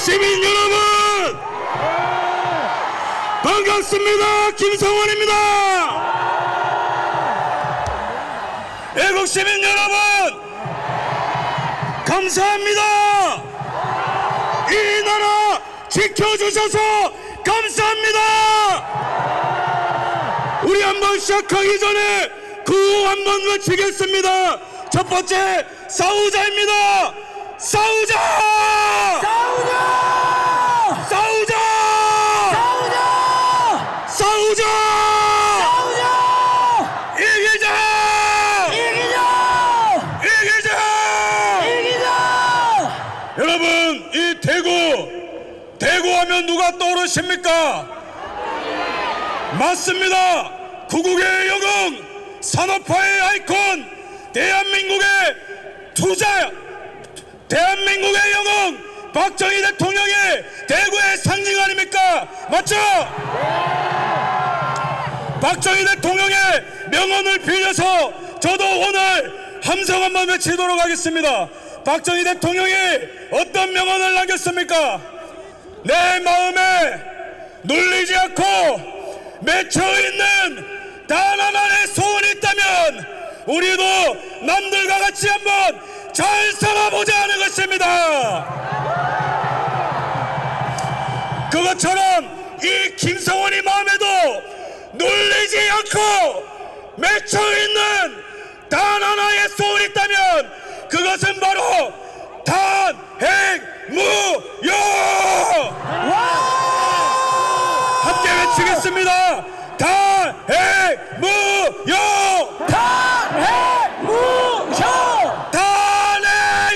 시민 여러분 반갑습니다. 김성원입니다. 애국 시민 여러분 감사합니다. 이 나라 지켜주셔서 감사합니다. 우리 한번 시작하기 전에 구호 한번 외치겠습니다. 첫 번째 싸우자입니다. 싸우자! 싸우자! 싸우자! 싸우자! 싸우자! 싸우자! 이기자! 이기자! 이기자! 이기자! 여러분, 이 대구 하면 누가 떠오르십니까? 맞습니다. 구국의 영웅, 산업화의 아이콘, 대한민국의 투자, 대한민국의 영웅 박정희 대통령의 대구의 상징 아닙니까? 맞죠? 박정희 대통령의 명언을 빌려서 저도 오늘 함성 한번 외치도록 하겠습니다. 박정희 대통령이 어떤 명언을 남겼습니까? 내 마음에 눌리지 않고 맺혀있는 단 하나의 소원이 있다면 우리도 남들과 같이 한번 잘 살아보자 하는 것입니다. 그것처럼 이 김성원이 마음에도 눌리지 않고 맺혀있는 단 하나의 소원이 있다면 그것은 바로 탄핵무효! 함께 외치겠습니다. 탄핵무효! 탄핵무효! 탄핵무효!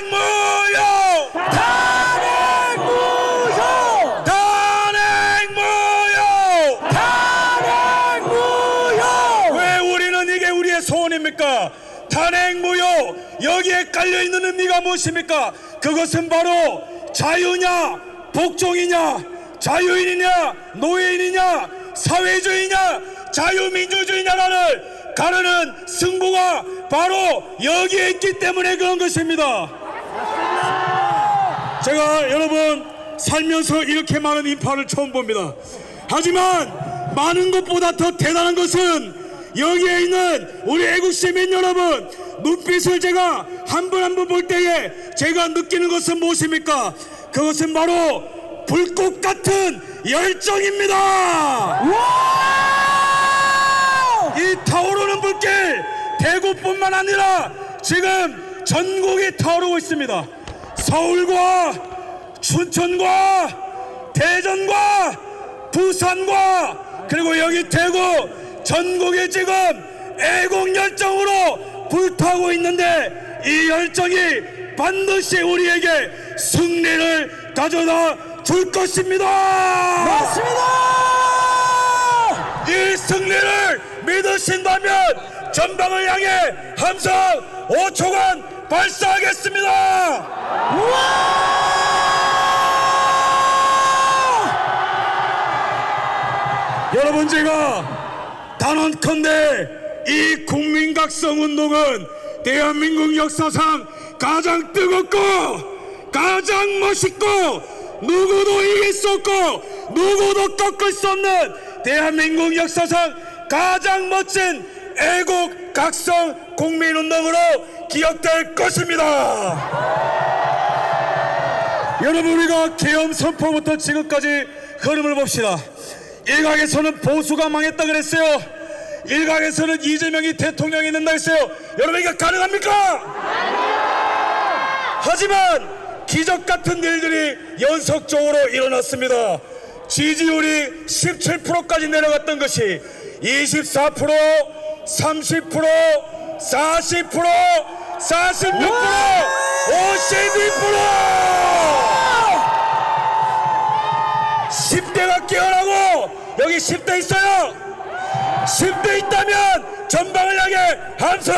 탄핵무효! 탄핵무효! 탄핵무효! 왜 우리는 이게 우리의 소원입니까? 탄핵무효! 여기에 깔려있는 의미가 무엇입니까? 그것은 바로 자유냐 복종이냐, 자유인이냐 노예인이냐, 사회주의냐 자유민주주의냐를 가르는 승부가 바로 여기에 있기 때문에 그런 것입니다. 제가 여러분 살면서 이렇게 많은 인파를 처음 봅니다. 하지만 많은 것보다 더 대단한 것은 여기에 있는 우리 애국시민 여러분 눈빛을 제가 한 분 한 분 볼 때에 제가 느끼는 것은 무엇입니까? 그것은 바로 불꽃 같은 열정입니다. 이 타오르는 불길 대구뿐만 아니라 지금 전국이 타오르고 있습니다. 서울과 춘천과 대전과 부산과 그리고 여기 대구 전국이 지금 애국 열정으로 불타고 있는데 이 열정이 반드시 우리에게 승리를 가져다 줄 것입니다. 맞습니다! 이 승리를 믿으신다면 전방을 향해 함성 5초간 발사하겠습니다. 여러분 제가 단언컨대 이 국민각성운동은 대한민국 역사상 가장 뜨겁고 가장 멋있고 누구도 이길 수 없고 누구도 꺾을 수 없는 대한민국 역사상 가장 멋진 애국 각성 국민운동으로 기억될 것입니다. 여러분 우리가 계엄 선포부터 지금까지 흐름을 봅시다. 일각에서는 보수가 망했다 그랬어요. 일각에서는 이재명이 대통령이 된다 했어요. 여러분 이게 가능합니까? 하지만 기적같은 일들이 연속적으로 일어났습니다. 지지율이 17%까지 내려갔던 것이 24%, 30%, 40%, 46%, 52%! 10대가 깨어나고 여기 10대 있어요. 10대 있다면 전방을 향해 함성!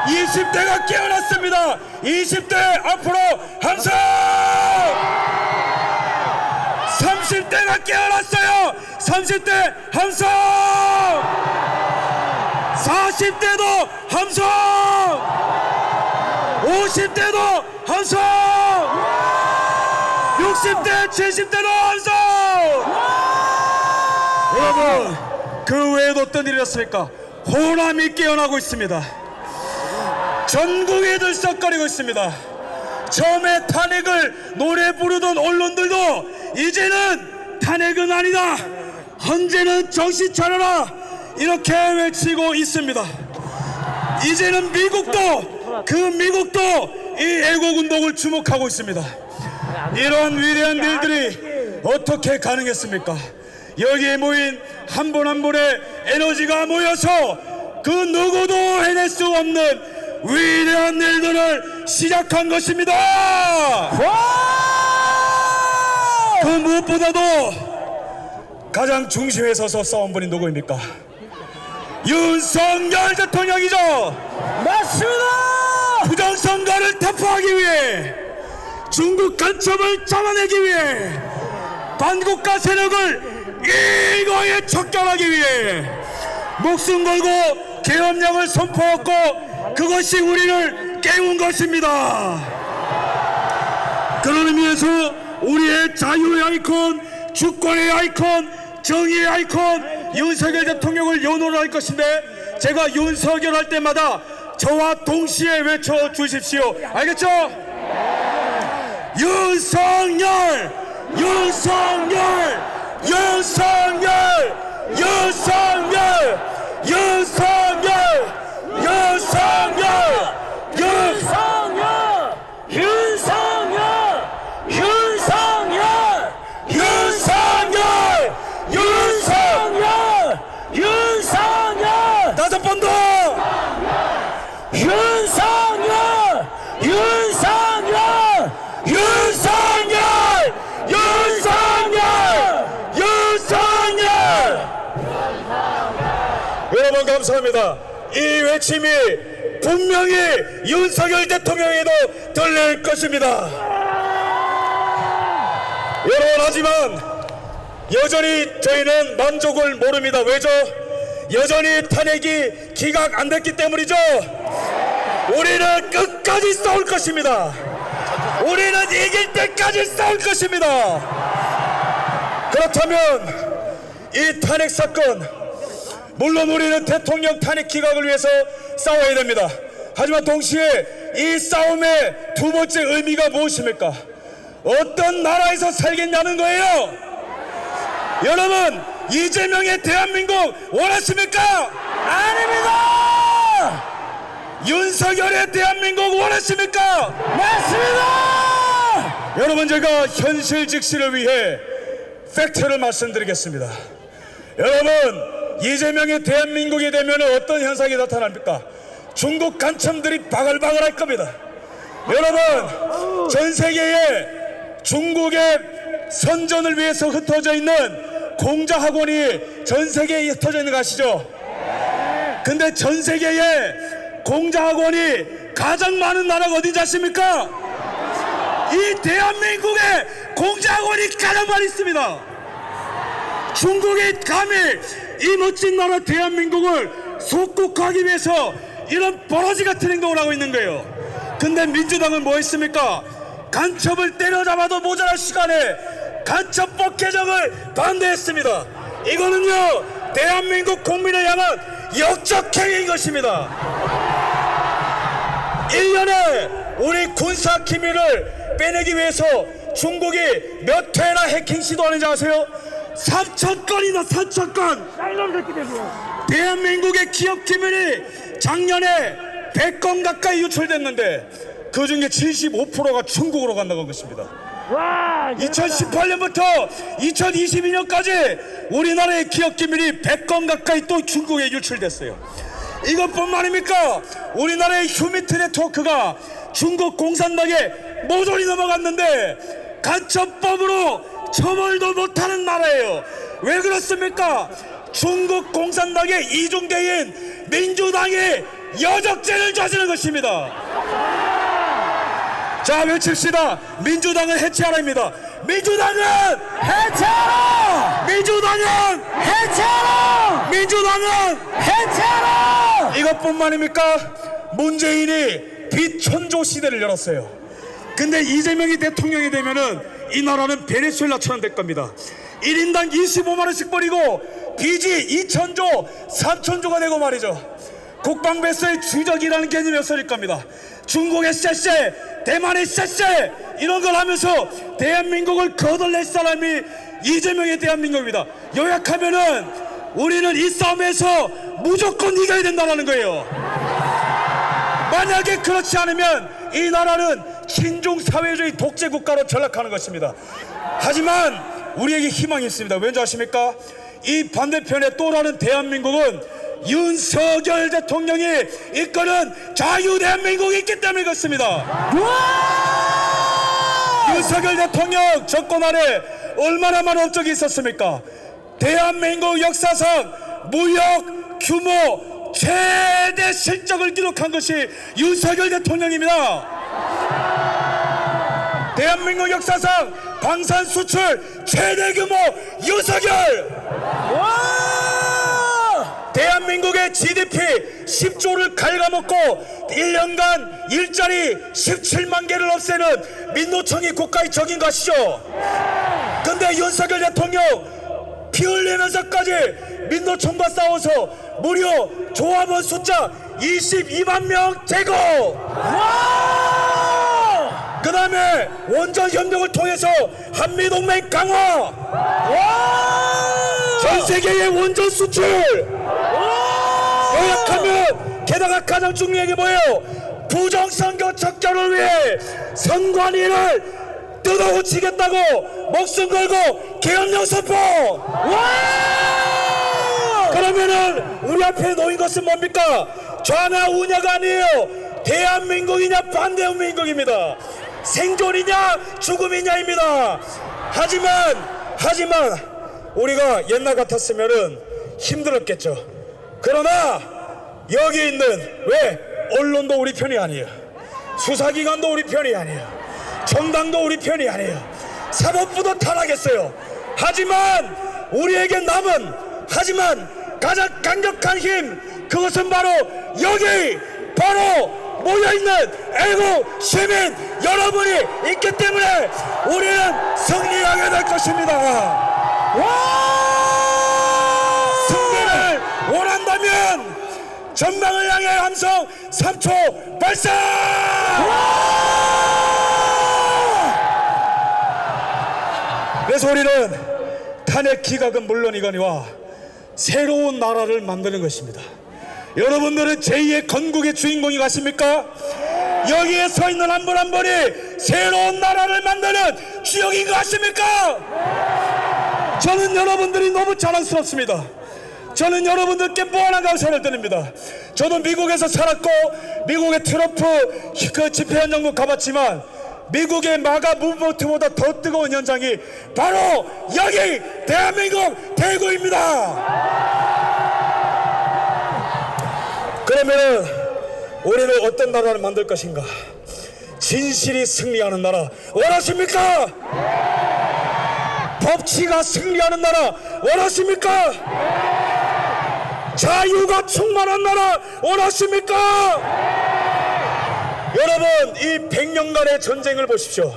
20대가 깨어났습니다. 20대 앞으로 함성! 30대가 깨어났어요. 30대 함성! 40대도 함성! 50대도 함성! 60대 70대도 함성! 여러분, 그 외에도 어떤 일이 있었습니까? 호남이 깨어나고 있습니다. 전국이 들썩거리고 있습니다. 처음에 탄핵을 노래 부르던 언론들도 이제는 탄핵은 아니다, 헌재는 정신 차려라, 이렇게 외치고 있습니다. 이제는 미국도 이 애국운동을 주목하고 있습니다. 이런 위대한 일들이 어떻게 가능했습니까? 여기에 모인 한 분 한 분의 에너지가 모여서 그 누구도 해낼 수 없는 위대한 일들을 시작한 것입니다. 그 무엇보다도 가장 중심에 서서 싸운 분이 누구입니까? 윤석열 대통령이죠. 맞습니다. 부정선거를 타파하기 위해, 중국 간첩을 잡아내기 위해, 반국가 세력을 일거에 척결하기 위해 목숨 걸고 계엄령을 선포했고, 그것이 우리를 깨운 것입니다. 그런 의미에서 우리의 자유의 아이콘, 주권의 아이콘, 정의의 아이콘 윤석열 대통령을 연호를 할 것인데, 제가 윤석열 할 때마다 저와 동시에 외쳐주십시오. 알겠죠? 윤석열! 윤석열! 윤석열! 윤석열! 윤석열! 윤석열! 윤석열! 윤석열! 윤석열! 윤석열! 윤석열! 윤석열! 다섯 번 더! 윤석열! 윤석열! 윤석열! 윤석열! 윤석열! 여러분 감사합니다. 이 외침이 분명히 윤석열 대통령에도 들릴 것입니다. 여러분, 하지만 여전히 저희는 만족을 모릅니다. 왜죠? 여전히 탄핵이 기각 안 됐기 때문이죠. 우리는 끝까지 싸울 것입니다. 우리는 이길 때까지 싸울 것입니다. 그렇다면 이 탄핵 사건, 물론 우리는 대통령 탄핵 기각을 위해서 싸워야 됩니다. 하지만 동시에 이 싸움의 두 번째 의미가 무엇입니까? 어떤 나라에서 살겠냐는 거예요. 여러분, 이재명의 대한민국 원하십니까? 아닙니다. 윤석열의 대한민국 원하십니까? 맞습니다. 여러분, 제가 현실 직시를 위해 팩트를 말씀드리겠습니다. 여러분, 이재명의 대한민국이 되면 어떤 현상이 나타납니까? 중국 간첩들이 바글바글 할 겁니다. 여러분, 전 세계에 중국의 선전을 위해서 흩어져 있는 공자학원이 전 세계에 흩어져 있는 거 아시죠? 근데 전 세계에 공자학원이 가장 많은 나라가 어딘지 아십니까? 이 대한민국에 공자학원이 가장 많이 있습니다. 중국이 감히 이 멋진 나라 대한민국을 속국하기 위해서 이런 버러지 같은 행동을 하고 있는 거예요. 근데 민주당은 뭐 했습니까? 간첩을 때려잡아도 모자랄 시간에 간첩법 개정을 반대했습니다. 이거는요, 대한민국 국민을 향한 역적행위인 것입니다. 1년에 우리 군사 기밀을 빼내기 위해서 중국이 몇 회나 해킹 시도하는지 아세요? 3,000건이나 3,000건! 대한민국의 기업 기밀이 작년에 100건 가까이 유출됐는데 그 중에 75%가 중국으로 간다는 것입니다. 2018년부터 2022년까지 우리나라의 기업 기밀이 100건 가까이 또 중국에 유출됐어요. 이것뿐만입니까? 우리나라의 휴미트 네트워크가 중국 공산당에 모조리 넘어갔는데 간첩법으로 처벌도 못하는 나라예요. 왜 그렇습니까? 중국 공산당의 이중대인 민주당이 여적죄를 저지른 것입니다. 자, 외칩시다. 민주당은 해체하라입니다. 민주당은 해체하라! 민주당은 해체하라! 민주당은 해체하라! 이것뿐만입니까? 문재인이 비천조 시대를 열었어요. 근데 이재명이 대통령이 되면은 이 나라는 베네수엘라처럼 될 겁니다. 1인당 25만 원씩 버리고 빚이 2천조 3천조가 되고 말이죠. 국방배수의 주적이라는 개념이 없어질 겁니다. 중국의 쎄쎄, 대만의 쎄쎄 이런 걸 하면서 대한민국을 거덜낼 사람이 이재명의 대한민국입니다. 요약하면은 우리는 이 싸움에서 무조건 이겨야 된다는 거예요. 만약에 그렇지 않으면 이 나라는 신중사회주의 독재국가로 전락하는 것입니다. 하지만 우리에게 희망이 있습니다. 왠지 아십니까? 이 반대편에 또 다른 대한민국은 윤석열 대통령이 이끄는 자유대한민국이 있기 때문에 그렇습니다. 윤석열 대통령 정권 아래 얼마나 많은 업적이 있었습니까? 대한민국 역사상 무역 규모 최대 실적을 기록한 것이 윤석열 대통령입니다. 대한민국 역사상 방산 수출 최대 규모 윤석열. 대한민국의 GDP 10조를 갉아먹고 1년간 일자리 17만 개를 없애는 민노총이 국가의 적인 것이죠. 근데 윤석열 대통령 피 흘리면서까지 민노총과 싸워서 무려 조합원 숫자 22만 명 제거. 그 다음에 원전협력을 통해서 한미동맹 강화. 전 세계의 원전 수출. 요약하면 게다가 가장 중요한 게 뭐예요? 부정선거 척결을 위해 선관위를 뜯어고치겠다고 목숨 걸고 계엄령 선포. 그러면은 우리 앞에 놓인 것은 뭡니까? 좌나 우냐가 아니에요. 대한민국이냐 반대한민국입니다. 생존이냐 죽음이냐입니다. 하지만 우리가 옛날 같았으면은 힘들었겠죠. 그러나 여기 있는 왜 언론도 우리 편이 아니에요. 수사기관도 우리 편이 아니에요. 정당도 우리 편이 아니에요. 사법부도 타락했어요. 하지만 우리에게 남은 가장 강력한 힘, 그것은 바로 여기 바로 모여있는 애국 시민 여러분이 있기 때문에 우리는 승리하게 될 것입니다. 승리를 원한다면 전방을 향해 함성 3초 발사! 그래서 우리는 탄핵 기각은 물론이거니와 새로운 나라를 만드는 것입니다. 여러분들은 제2의 건국의 주인공이 가십니까? 여기에 서 있는 한 분 한 분이 새로운 나라를 만드는 주역인 것 같습니까? 저는 여러분들이 너무 자랑스럽습니다. 저는 여러분들께 무한한 감사를 드립니다. 저도 미국에서 살았고 미국의 트럼프 그 집회 현장도 가봤지만 미국의 마가 무브먼트보다 더 뜨거운 현장이 바로 여기 대한민국 대구입니다. 그러면 우리는 어떤 나라를 만들 것인가? 진실이 승리하는 나라 원하십니까? 법치가 승리하는 나라 원하십니까? 자유가 충만한 나라 원하십니까? 여러분, 이 100년간의 전쟁을 보십시오.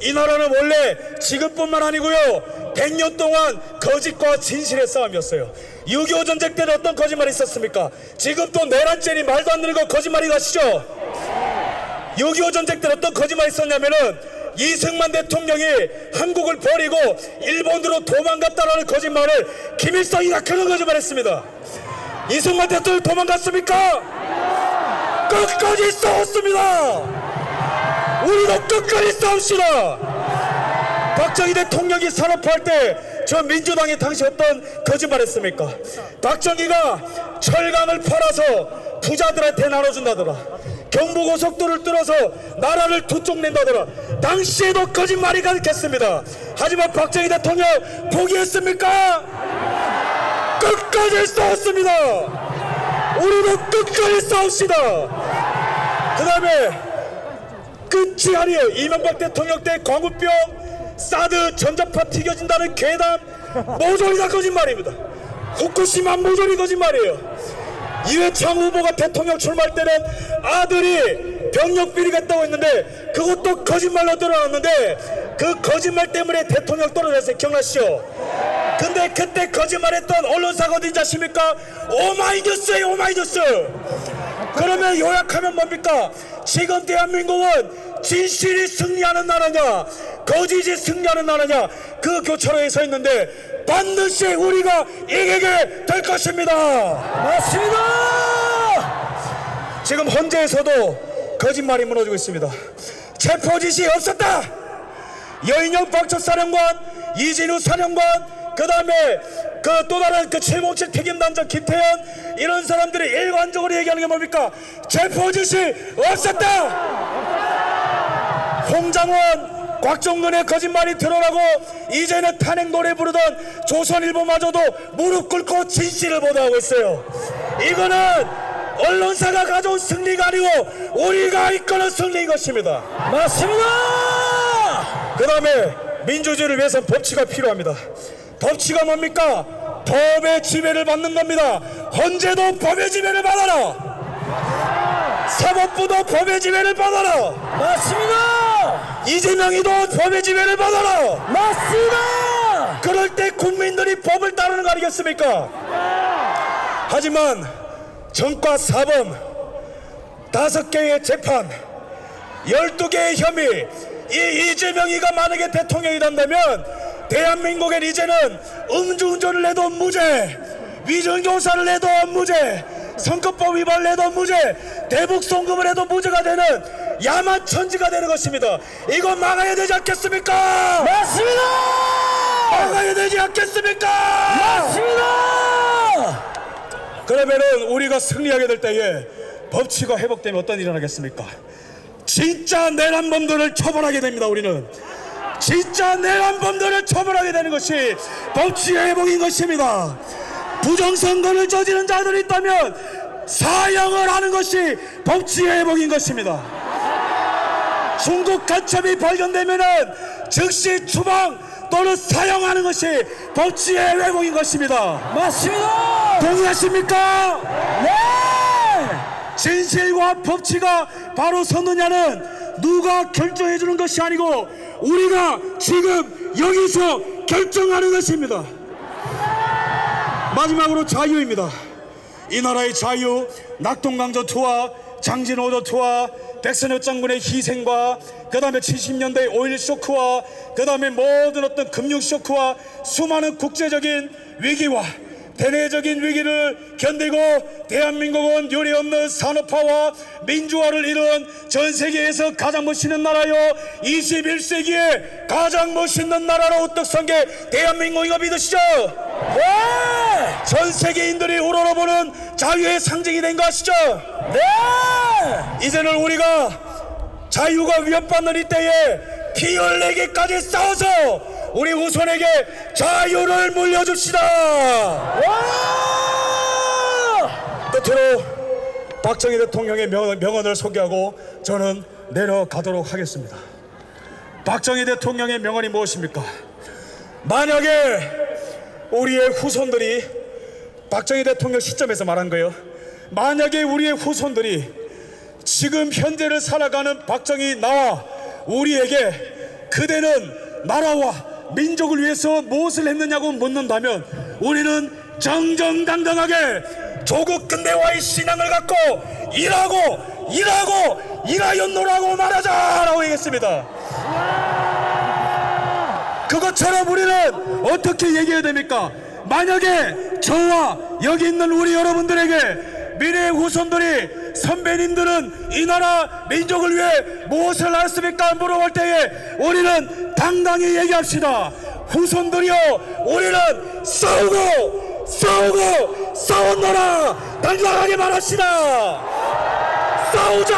이 나라는 원래 지금뿐만 아니고요 100년 동안 거짓과 진실의 싸움이었어요. 6.25 전쟁 때는 어떤 거짓말이 있었습니까? 지금 또 내란죄니 말도 안 되는 거 거짓말이 가시죠? 6.25 전쟁 때는 어떤 거짓말이 있었냐면은 이승만 대통령이 한국을 버리고 일본으로 도망갔다라는 거짓말을 김일성이가 그런 거짓말을 했습니다. 이승만 대통령 도망갔습니까? 끝까지 싸웠습니다. 우리도 끝까지 싸웁시다. 박정희 대통령이 산업화할 때 저 민주당이 당시 어떤 거짓말 했습니까? 박정희가 철강을 팔아서 부자들한테 나눠준다더라. 경부고속도로를 뚫어서 나라를 두 쪽 낸다더라. 당시에도 거짓말이 가득했습니다. 하지만 박정희 대통령 포기했습니까? 끝까지 싸웠습니다. 우리도 끝까지 싸웁시다. 그 다음에 끝이 아니에요. 이명박 대통령 때 광우병 사드 전자파 튀겨진다는 괴담 모조리 다 거짓말입니다. 후쿠시마 모조리 거짓말이에요. 이회창 후보가 대통령 출마할 때는 아들이 병력 비리겠다고 했는데 그것도 거짓말로 드러났는데 그 거짓말 때문에 대통령 떨어졌어요. 기억나시죠? 근데 그때 거짓말했던 언론사가 어딘지 아십니까? 오마이뉴스예요. 오마이뉴스. 그러면 요약하면 뭡니까? 지금 대한민국은 진실이 승리하는 나라냐 거짓이 승리하는 나라냐 그 교차로에 서 있는데 반드시 우리가 이기게 될 것입니다. 맞습니다. 지금 헌재에서도 거짓말이 무너지고 있습니다. 체포지시 없었다. 여인영 박척사령관, 이진우 사령관, 그 다음에 그 또 다른 그 707 특임단장 김태현 이런 사람들이 일관적으로 얘기하는 게 뭡니까? 체포지시 없었다. 홍장원, 곽종근의 거짓말이 드러나고 이제는 탄핵 노래 부르던 조선일보마저도 무릎 꿇고 진실을 보도하고 있어요. 이거는 언론사가 가져온 승리가 아니고 우리가 이끄는 승리인 것입니다. 맞습니다. 그 다음에 민주주의를 위해서는 법치가 필요합니다. 법치가 뭡니까? 법의 지배를 받는 겁니다. 헌재도 법의 지배를 받아라. 사법부도 법의 지배를 받아라. 맞습니다. 이재명이도 법의 지배를 받아라. 맞습니다. 그럴 때 국민들이 법을 따르는 거 아니겠습니까? 하지만 정과 사범 5개의 재판 12개의 혐의 이 이재명이가 만약에 대통령이 된다면 대한민국엔 이제는 음주운전을 해도 무죄, 위증교사를 해도 무죄, 선거법 위반을 해도 무죄, 대북송금을 해도 무죄가 되는 야만천지가 되는 것입니다. 이거 막아야 되지 않겠습니까? 맞습니다. 막아야 되지 않겠습니까? 맞습니다. 그러면은 우리가 승리하게 될 때에 법치가 회복되면 어떤 일이 일어나겠습니까? 진짜 내란범들을 처벌하게 됩니다. 우리는 진짜 내란범들을 처벌하게 되는 것이 법치의 회복인 것입니다. 부정선거를 저지른 자들이 있다면 사형을 하는 것이 법치의 회복인 것입니다. 중국 간첩이 발견되면은 즉시 추방 또는 사형하는 것이 법치의 회복인 것입니다. 맞습니다. 동의하십니까? 네. 진실과 법치가 바로 섰느냐는 누가 결정해 주는 것이 아니고 우리가 지금 여기서 결정하는 것입니다. 마지막으로 자유입니다. 이 나라의 자유, 낙동강전 투하, 장진호조 투하, 백선엽 장군의 희생과 그 다음에 70년대 5.16 쇼크와 그 다음에 모든 어떤 금융 쇼크와 수많은 국제적인 위기와 대내적인 위기를 견디고 대한민국은 유례없는 산업화와 민주화를 이룬 전 세계에서 가장 멋있는 나라요 21세기에 가장 멋있는 나라로 우뚝 선 게 대한민국인 거 믿으시죠? 네. 전 세계인들이 우러러보는 자유의 상징이 된 거 아시죠? 네. 이제는 우리가 자유가 위협받는 이때에 피 흘리기까지 싸워서 우리 후손에게 자유를 물려줍시다. 끝으로 박정희 대통령의 명언을 소개하고 저는 내려가도록 하겠습니다. 박정희 대통령의 명언이 무엇입니까? 만약에 우리의 후손들이 박정희 대통령 시점에서 말한 거예요. 만약에 우리의 후손들이 지금 현재를 살아가는 박정희 나와 우리에게 그대는 나라와 민족을 위해서 무엇을 했느냐고 묻는다면 우리는 정정당당하게 조국 근대화의 신앙을 갖고 일하였노라고 말하자라고 얘기했습니다. 그것처럼 우리는 어떻게 얘기해야 됩니까? 만약에 저와 여기 있는 우리 여러분들에게 미래의 후손들이 선배님들은 이 나라 민족을 위해 무엇을 하였습니까? 물어볼 때에 우리는 당당히 얘기합시다. 후손들이여, 우리는 싸웠노라. 당당하게 말합시다. 싸우자.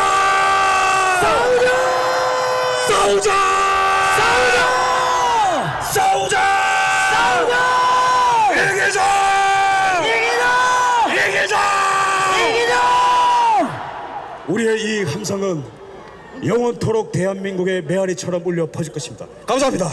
우리의 이 함성은 영원토록 대한민국의 메아리처럼 울려 퍼질 것입니다. 감사합니다.